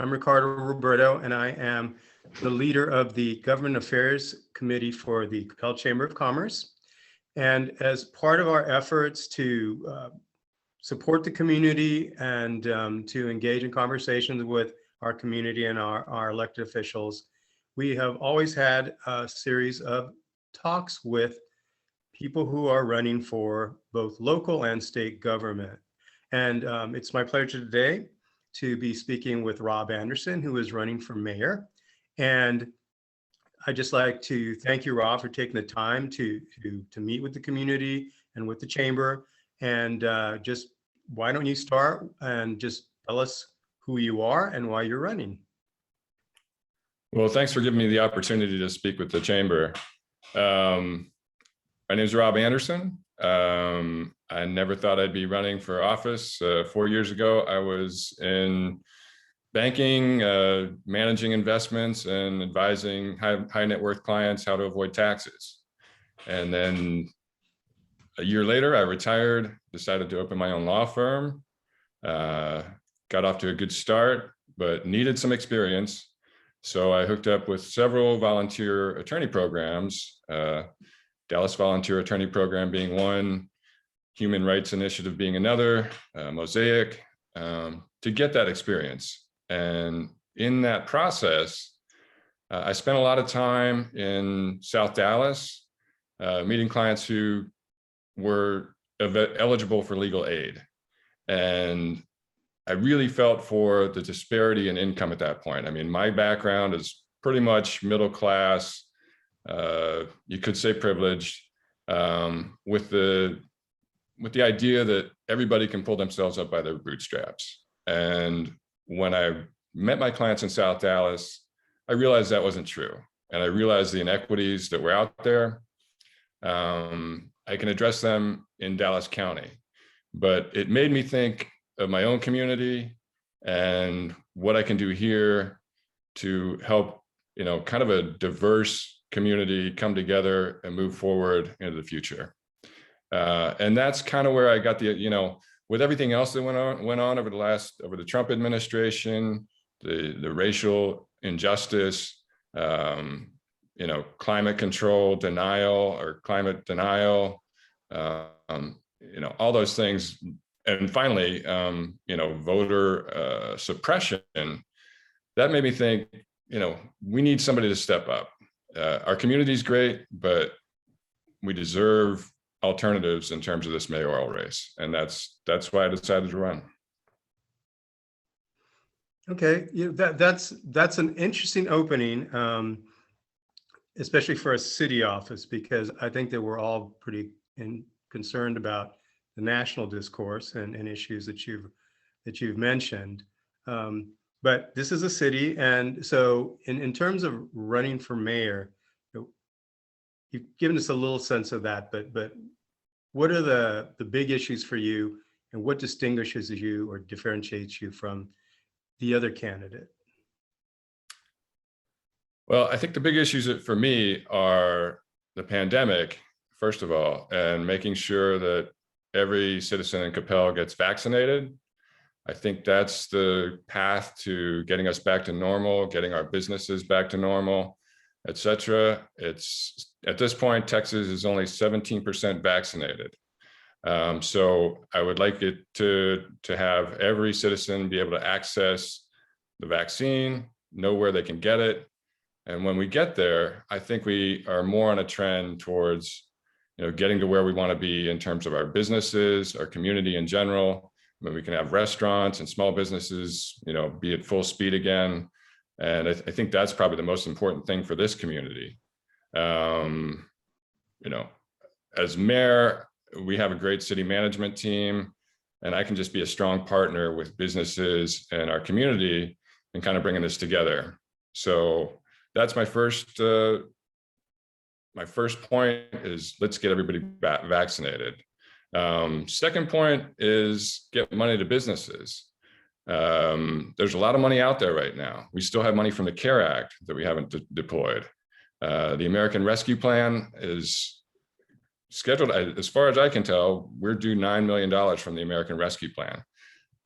I'm Ricardo Roberto, and I am the leader of the Government Affairs Committee for the Coppell Chamber of Commerce. And as part of our efforts to support the community and to engage in conversations with our community and our elected officials, we have always had a series of talks with people who are running for both local and state government. And it's my pleasure today to be speaking with Rob Anderson, who is running for mayor. And I'd just like to thank you, Rob, for taking the time to meet with the community and with the chamber. And just why don't you start and just tell us who you are and why you're running. Well, thanks for giving me the opportunity to speak with the chamber. My name is Rob Anderson. I never thought I'd be running for office. 4 years ago, I was in banking, managing investments and advising high net worth clients how to avoid taxes. And then a year later, I retired, decided to open my own law firm, got off to a good start, but needed some experience. So I hooked up with several volunteer attorney programs, Dallas Volunteer Attorney Program being one, Human Rights Initiative being another, Mosaic, to get that experience. And in that process, I spent a lot of time in South Dallas, meeting clients who were eligible for legal aid. And I really felt for the disparity in income at that point. I mean, my background is pretty much middle class, you could say privileged, with the idea that everybody can pull themselves up by their bootstraps. And when I met my clients in South Dallas, I realized that wasn't true. And I realized the inequities that were out there. I can address them in Dallas County, but it made me think of my own community and what I can do here to help, kind of a diverse community come together and move forward into the future. And that's kind of where I got the, with everything else that went on over the Trump administration, the racial injustice, climate control denial or climate denial, all those things. And finally, voter suppression, that made me think, we need somebody to step up. Our community is great, but we deserve alternatives in terms of this mayoral race. And that's why I decided to run. Okay, that's an interesting opening, especially for a city office, because I think that we're all pretty concerned about the national discourse and issues that you've mentioned. But this is a city, and so in terms of running for mayor, you've given us a little sense of that, but what are the big issues for you, and what distinguishes you or differentiates you from the other candidate? Well, I think the big issues for me are the pandemic, first of all, and making sure that every citizen in Coppell gets vaccinated. I think that's the path to getting us back to normal, getting our businesses back to normal, et cetera. It's at this point, Texas is only 17% vaccinated. So I would like it to have every citizen be able to access the vaccine, know where they can get it. And when we get there, I think we are more on a trend towards, getting to where we want to be in terms of our businesses, our community in general, when we can have restaurants and small businesses, be at full speed again. And I think that's probably the most important thing for this community. As mayor, we have a great city management team, and I can just be a strong partner with businesses and our community and kind of bringing this together. So that's my first point is let's get everybody vaccinated. Second point is get money to businesses. There's a lot of money out there right now. We still have money from the CARE Act that we haven't deployed. The American Rescue Plan is scheduled, as far as I can tell, we're due $9 million from the American Rescue Plan.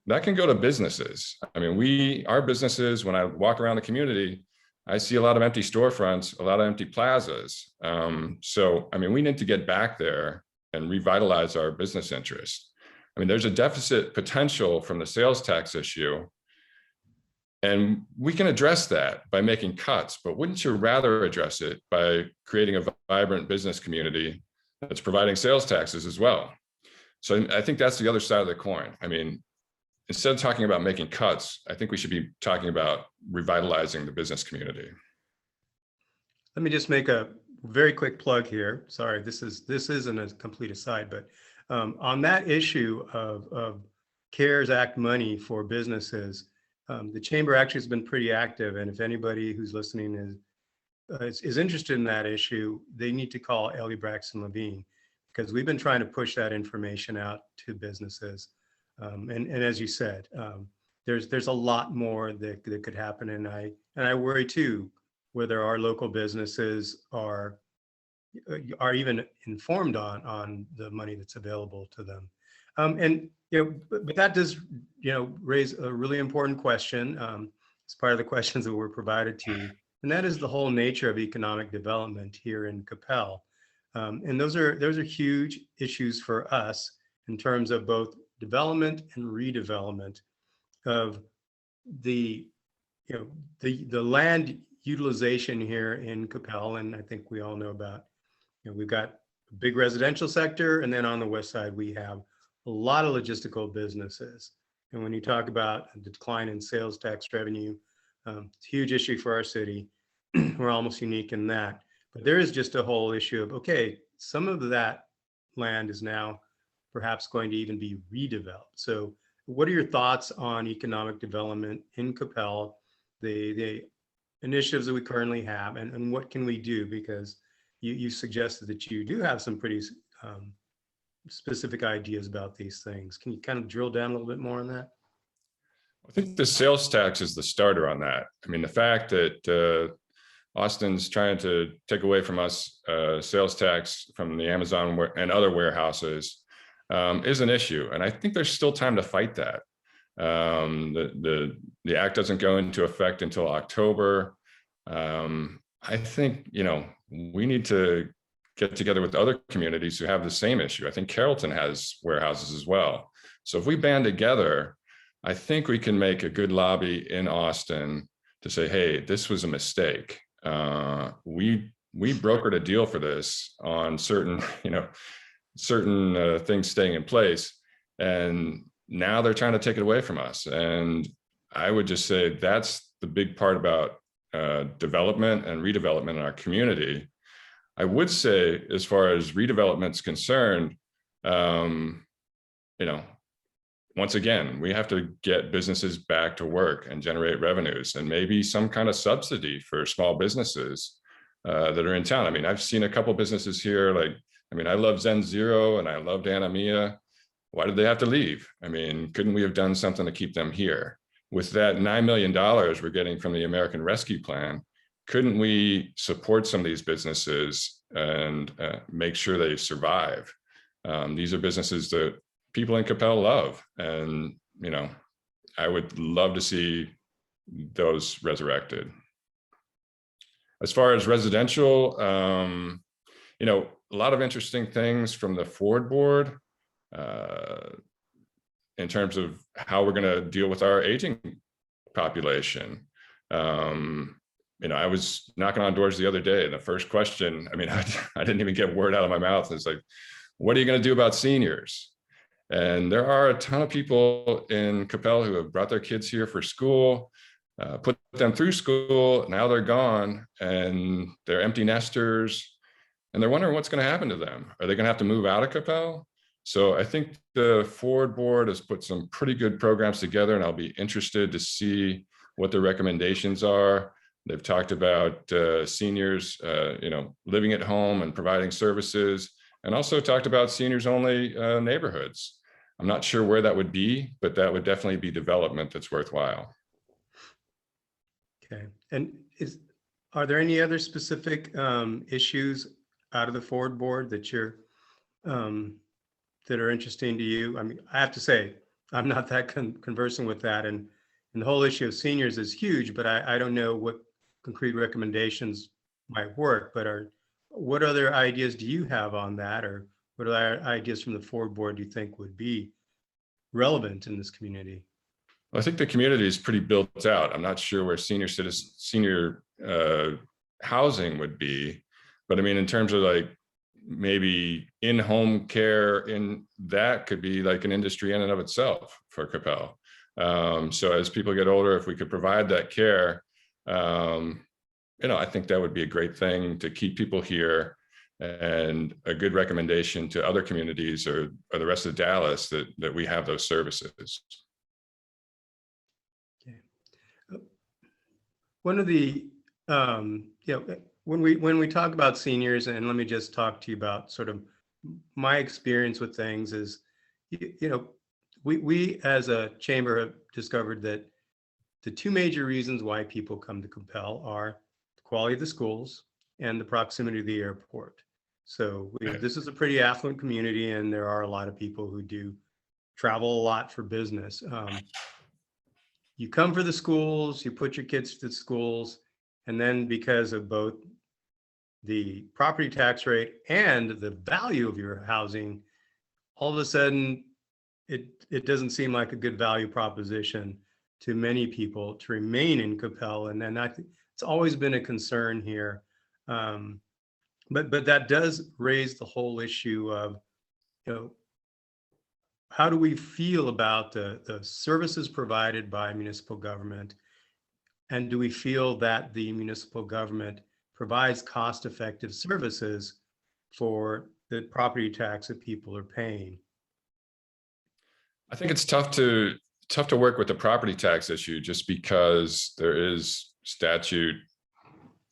that can go to businesses. I mean, our businesses, when I walk around the community, I see a lot of empty storefronts, a lot of empty plazas. So, I mean, we need to get back there and revitalize our business interest. I mean, there's a deficit potential from the sales tax issue, and we can address that by making cuts, but wouldn't you rather address it by creating a vibrant business community that's providing sales taxes as well? So I think that's the other side of the coin. I mean, instead of talking about making cuts, I think we should be talking about revitalizing the business community. Let me just make a very quick plug here. Sorry, this isn't a complete aside, but on that issue of CARES Act money for businesses, the chamber actually has been pretty active. And if anybody who's listening is interested in that issue, they need to call Ellie Braxton Levine, because we've been trying to push that information out to businesses. And as you said, there's a lot more that could happen, and I worry too whether our local businesses are even informed on the money that's available to them. And but that does raise a really important question. It's part of the questions that were provided to you, and that is the whole nature of economic development here in Coppell. And those are huge issues for us in terms of both development and redevelopment of the land utilization here in Coppell. And I think we all know about, we've got a big residential sector, and then on the west side we have a lot of logistical businesses. And when you talk about the decline in sales tax revenue, it's a huge issue for our city. We're almost unique in that. But there is just a whole issue of, okay, some of that land is now perhaps going to even be redeveloped. So what are your thoughts on economic development in Coppell, the initiatives that we currently have, and what can we do? Because you suggested that you do have some pretty specific ideas about these things. Can you kind of drill down a little bit more on that? I think the sales tax is the starter on that. I mean, the fact that Austin's trying to take away from us sales tax from the Amazon and other warehouses is an issue. And I think there's still time to fight that. The act doesn't go into effect until October. I think, we need to get together with other communities who have the same issue. I think Carrollton has warehouses as well. So if we band together, I think we can make a good lobby in Austin to say, hey, this was a mistake. We brokered a deal for this on certain things staying in place, and now they're trying to take it away from us. And I would just say that's the big part about development and redevelopment in our community. I would say, as far as redevelopment's concerned, once again, we have to get businesses back to work and generate revenues, and maybe some kind of subsidy for small businesses that are in town. I mean, I've seen a couple businesses here, I love Zen Zero and I loved Anna Mia. Why did they have to leave? I mean, couldn't we have done something to keep them here? With that $9 million we're getting from the American Rescue Plan, couldn't we support some of these businesses and make sure they survive? These are businesses that people in Coppell love. And, I would love to see those resurrected. As far as residential, a lot of interesting things from the Ford board in terms of how we're going to deal with our aging population. I was knocking on doors the other day, and the first question, I didn't even get word out of my mouth. It's like, what are you going to do about seniors? And there are a ton of people in Coppell who have brought their kids here for school, put them through school. Now they're gone and they're empty nesters, and they're wondering what's going to happen to them. Are they going to have to move out of Coppell? So I think the Ford board has put some pretty good programs together, and I'll be interested to see what the recommendations are. They've talked about seniors, living at home and providing services, and also talked about seniors only neighborhoods. I'm not sure where that would be, but that would definitely be development that's worthwhile. Okay. And are there any other specific issues out of the Ford board that that are interesting to you? I have to say, I'm not that conversant with that, and the whole issue of seniors is huge, but I don't know what concrete recommendations might work. But what other ideas do you have on that, or what other ideas from the Ford board do you think would be relevant in this community? I think the community is pretty built out. I'm not sure where senior housing would be, but I mean, in terms of like maybe in-home care, in that could be like an industry in and of itself for Coppell. So as people get older, if we could provide that care, I think that would be a great thing to keep people here, and a good recommendation to other communities or the rest of Dallas that we have those services. One of the, when we talk about seniors, and let me just talk to you about sort of my experience with things is, we as a chamber have discovered that the two major reasons why people come to Coppell are the quality of the schools and the proximity to the airport. So this is a pretty affluent community, and there are a lot of people who do travel a lot for business. You come for the schools, you put your kids to schools, and then because of both the property tax rate and the value of your housing, all of a sudden it doesn't seem like a good value proposition to many people to remain in Coppell. And then I think it's always been a concern here. But that does raise the whole issue of, how do we feel about the services provided by municipal government? And do we feel that the municipal government provides cost-effective services for the property tax that people are paying? I think it's tough to work with the property tax issue, just because there is statute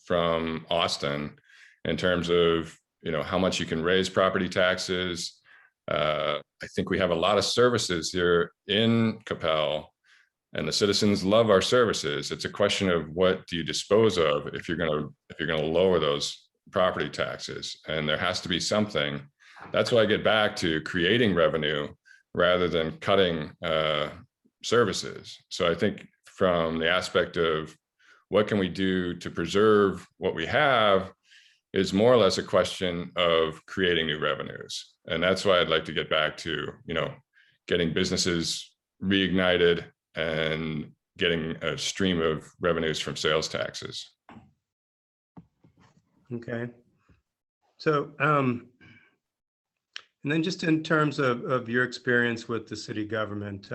from Austin in terms of how much you can raise property taxes. I think we have a lot of services here in Coppell, and the citizens love our services. It's a question of what do you dispose of if you're going to lower those property taxes, and there has to be something. That's why I get back to creating revenue rather than cutting services. So I think from the aspect of what can we do to preserve what we have is more or less a question of creating new revenues. And that's why I'd like to get back to, getting businesses reignited and getting a stream of revenues from sales taxes. Okay. So, and then just in terms of your experience with the city government,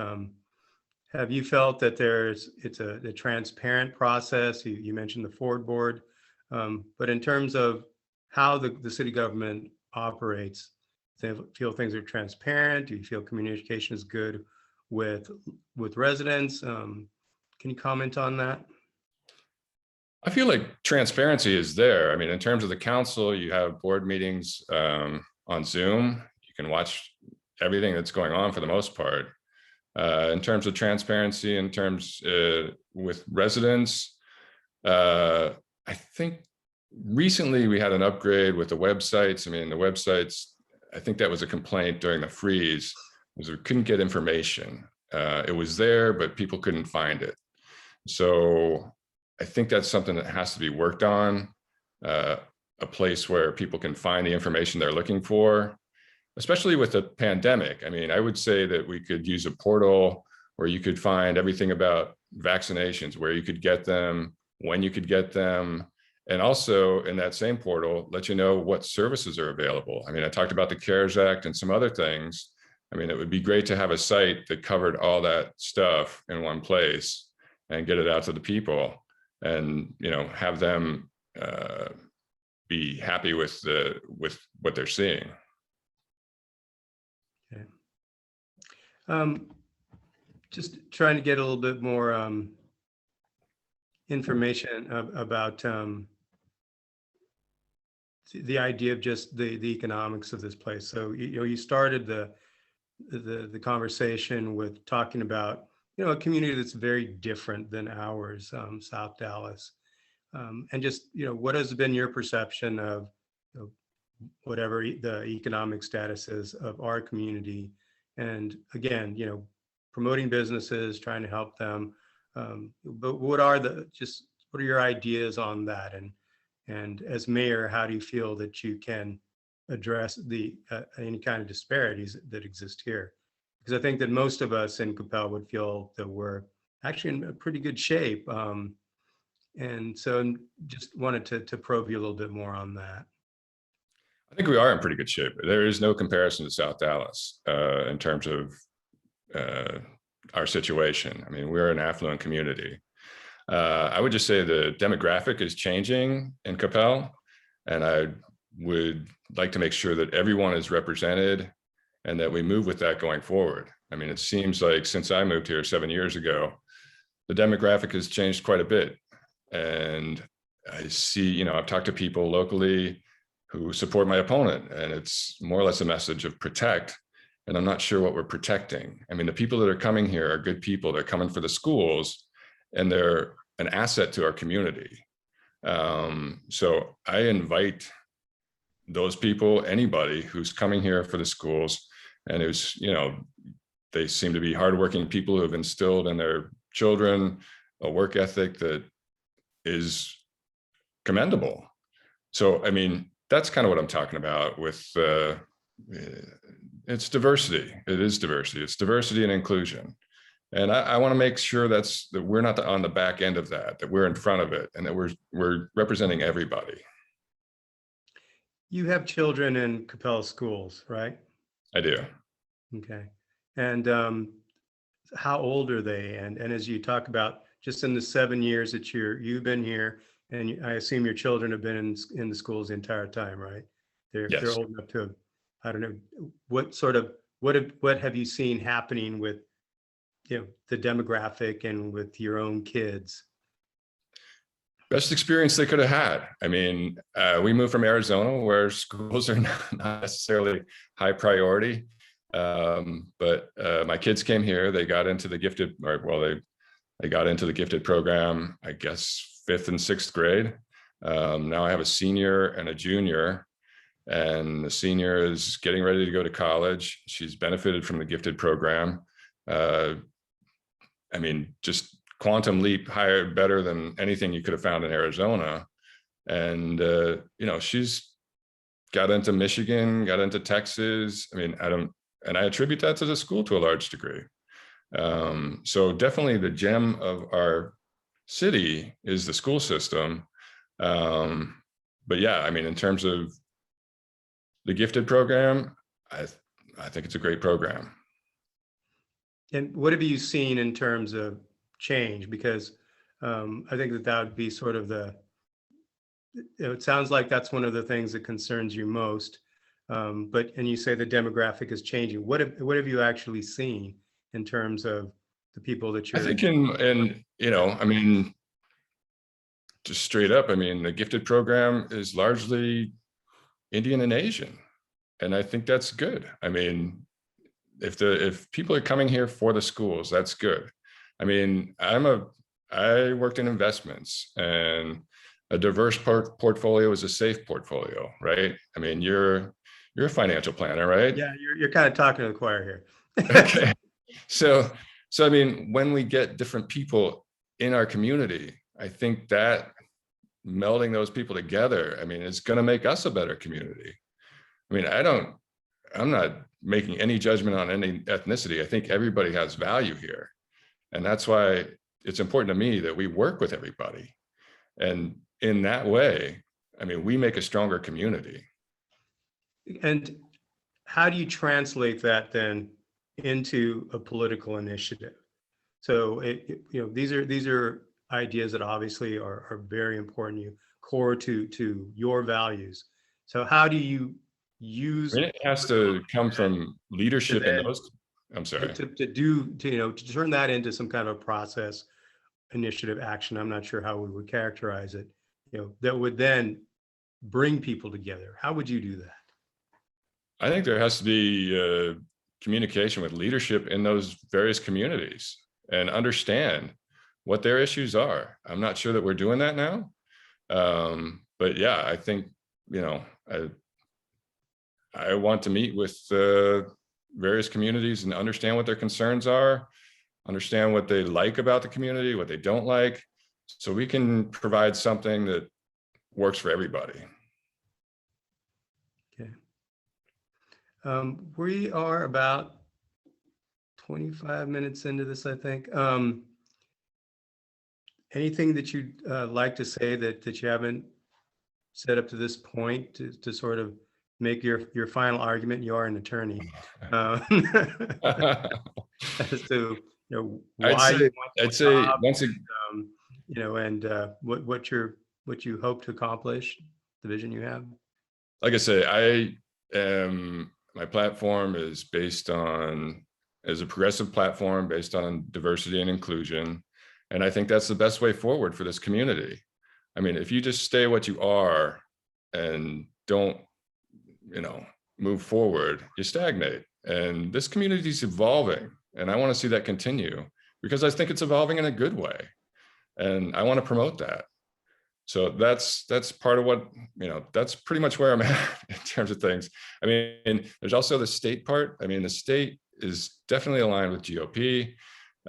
have you felt that it's a transparent process? You mentioned the Ford board, but in terms of how the city government operates, do you feel things are transparent? Do you feel communication is good with residents? Can you comment on that? I feel like transparency is there. I mean, in terms of the council, you have board meetings on Zoom. You can watch everything that's going on for the most part. In terms of transparency, in terms with residents, I think recently we had an upgrade with the websites. I mean, the websites, I think that was a complaint during the freeze, was we couldn't get information. It was there, but people couldn't find it. So I think that's something that has to be worked on, a place where people can find the information they're looking for, especially with the pandemic. I mean, I would say that we could use a portal where you could find everything about vaccinations, where you could get them, when you could get them, and also in that same portal, let you know what services are available. I mean, I talked about the CARES Act and some other things. I mean, it would be great to have a site that covered all that stuff in one place and get it out to the people, and have them be happy with what they're seeing. Okay. Just trying to get a little bit more information about the idea of just the economics of this place. So you started the conversation with talking about a community that's very different than ours, South Dallas, and just what has been your perception of whatever the economic status is of our community. And again, promoting businesses, trying to help them. But what are your ideas on that? And as mayor, how do you feel that you can address the any kind of disparities that exist here? Because I think that most of us in Coppell would feel that we're actually in a pretty good shape. And so just wanted to probe you a little bit more on that. I think we are in pretty good shape. There is no comparison to South Dallas in terms of our situation. I mean, we're an affluent community. I would just say the demographic is changing in Coppell, and I would like to make sure that everyone is represented and that we move with that going forward. I mean, it seems like since I moved here 7 years ago, the demographic has changed quite a bit. And I see, you know, I've talked to people locally who support my opponent, and it's more or less a message of protect. And I'm not sure what we're protecting. I mean, the people that are coming here are good people. They're coming for the schools, and they're an asset to our community. So I invite those people, anybody who's coming here for the schools, and who's, you know, they seem to be hardworking people who have instilled in their children a work ethic that is commendable. So, I mean, that's kind of what I'm talking about with it's diversity. It is diversity. It's diversity and inclusion. And I want to make sure that we're not on the back end of that we're in front of it, and that we're representing everybody. You have children in Coppell schools, right? I do. Okay. And how old are they? And as you talk about, just in the 7 years that you've been here, and I assume your children have been in the schools the entire time, right? They're Yes. old enough to, I don't know, what have you seen happening with, you know, the demographic and with your own kids? Best experience they could have had. I mean, we moved from Arizona, where schools are not necessarily high priority. But my kids came here. They got into the gifted, or well, they got into the gifted program, I guess, 5th and 6th grade. Now I have a senior and a junior, and the senior is getting ready to go to college. She's benefited from the gifted program. I mean, just quantum leap higher, better than anything you could have found in Arizona. And, you know, she's got into Michigan, got into Texas. I mean, and I attribute that to the school to a large degree. So definitely the gem of our city is the school system. But yeah, I mean, in terms of the gifted program, I think it's a great program. And what have you seen in terms of change? Because I think that would be sort of it sounds like that's one of the things that concerns you most. And you say the demographic is changing. What have you actually seen in terms of the people that you're? I think and you know, I mean, just straight up, I mean, the gifted program is largely Indian and Asian, and I think that's good. I mean, if people are coming here for the schools, that's good. I mean, I worked in investments, and a diverse portfolio is a safe portfolio, right? I mean, you're a financial planner, right? Yeah, you're kind of talking to the choir here. Okay. So I mean, when we get different people in our community, I think that melding those people together, I mean, it's going to make us a better community. I mean, I'm not making any judgment on any ethnicity. I think everybody has value here. And that's why it's important to me that we work with everybody. And in that way, I mean, we make a stronger community. And how do you translate that then into a political initiative? So you know, these are ideas that obviously are very important, you core to your values. So how do you use? I mean, it has to come from leadership in those. I'm sorry. To turn that into some kind of process, initiative, action. I'm not sure how we would characterize it. You know, that would then bring people together. How would you do that? I think there has to be communication with leadership in those various communities and understand what their issues are. I'm not sure that we're doing that now. But yeah, I think, you know, I want to meet with various communities and understand what their concerns are, understand what they like about the community, what they don't like, so we can provide something that works for everybody. Okay. We are about 25 minutes into this, I think. Anything that you'd like to say that you haven't said up to this point to sort of make your final argument? You are an attorney. Uh, as to why you want the I'd say job, once again, and what you hope to accomplish, the vision you have. like I say, my platform is based on, as a progressive platform based on diversity and inclusion. And I think that's the best way forward for this community. I mean, if you just stay what you are and don't, move forward, you stagnate. And this community is evolving. And I want to see that continue because I think it's evolving in a good way. And I want to promote that. So that's part of what, that's pretty much where I'm at in terms of things. I mean, there's also the state part. I mean, the state is definitely aligned with GOP.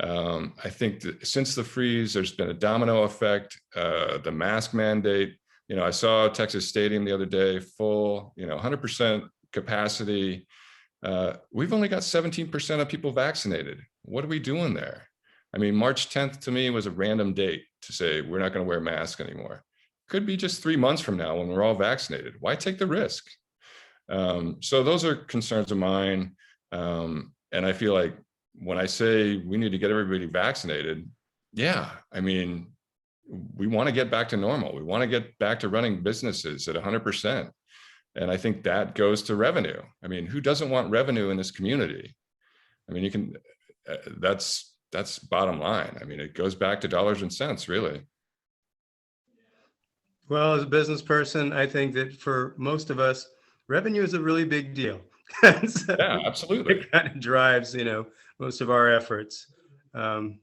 I think that since the freeze, there's been a domino effect. The mask mandate, I saw Texas Stadium the other day, full, 100% capacity. We've only got 17% of people vaccinated. What are we doing there? I mean, March 10th to me was a random date to say we're not going to wear masks anymore. Could be just 3 months from now when we're all vaccinated. Why take the risk? So those are concerns of mine. And I feel like when I say we need to get everybody vaccinated, yeah, I mean, we want to get back to normal. We want to get back to running businesses at 100%. And I think that goes to revenue. I mean, who doesn't want revenue in this community? I mean, you can, that's bottom line. I mean, it goes back to dollars and cents, really. Well, as a business person, I think that for most of us, revenue is a really big deal. So Yeah, absolutely. it kind of drives, most of our efforts. I'm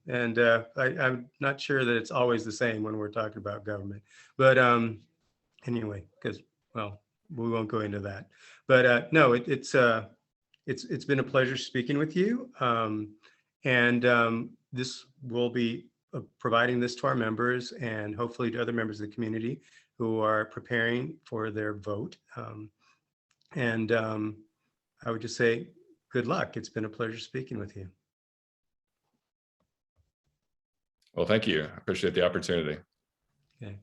not sure that it's always the same when we're talking about government. But anyway, because, well, we won't go into that. But no, it's been a pleasure speaking with you. This will be providing this to our members and hopefully to other members of the community who are preparing for their vote. I would just say good luck. It's been a pleasure speaking with you. Well, thank you. I appreciate the opportunity. Okay.